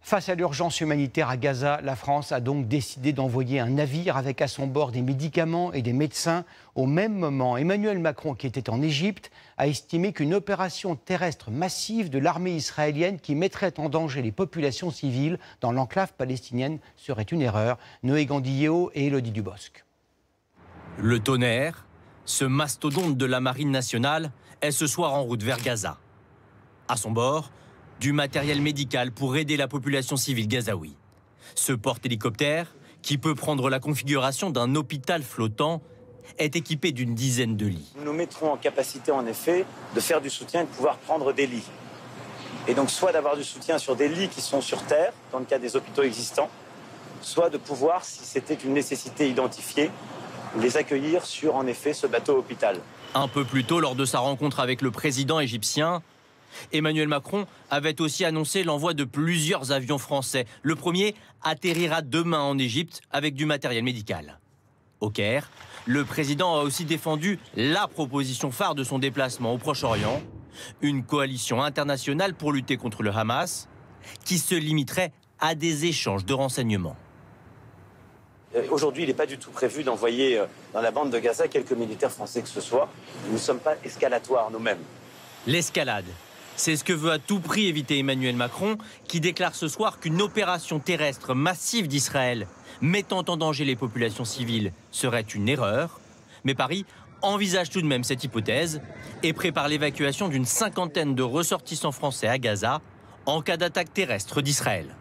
Face à l'urgence humanitaire à Gaza, la France a donc décidé d'envoyer un navire avec à son bord des médicaments et des médecins. Au même moment, Emmanuel Macron, qui était en Égypte, a estimé qu'une opération terrestre massive de l'armée israélienne qui mettrait en danger les populations civiles dans l'enclave palestinienne serait une erreur. Noé Gandilleo et Élodie Dubosc. Le Tonnerre, ce mastodonte de la marine nationale, est ce soir en route vers Gaza. À son bord, du matériel médical pour aider la population civile gazaoui. Ce porte-hélicoptère, qui peut prendre la configuration d'un hôpital flottant, est équipé d'une dizaine de lits. Nous nous mettrons en capacité, en effet, de faire du soutien et de pouvoir prendre des lits. Et donc, soit d'avoir du soutien sur des lits qui sont sur terre, dans le cas des hôpitaux existants, soit de pouvoir, si c'était une nécessité identifiée, les accueillir sur, en effet, ce bateau-hôpital. Un peu plus tôt, lors de sa rencontre avec le président égyptien, Emmanuel Macron avait aussi annoncé l'envoi de plusieurs avions français. Le premier atterrira demain en Égypte avec du matériel médical. Au Caire, le président a aussi défendu la proposition phare de son déplacement au Proche-Orient, une coalition internationale pour lutter contre le Hamas, qui se limiterait à des échanges de renseignements. Aujourd'hui, il n'est pas du tout prévu d'envoyer dans la bande de Gaza quelques militaires français que ce soit. Nous ne sommes pas escalatoires nous-mêmes. L'escalade, c'est ce que veut à tout prix éviter Emmanuel Macron, qui déclare ce soir qu'une opération terrestre massive d'Israël mettant en danger les populations civiles serait une erreur. Mais Paris envisage tout de même cette hypothèse et prépare l'évacuation d'une 50aine de ressortissants français à Gaza en cas d'attaque terrestre d'Israël.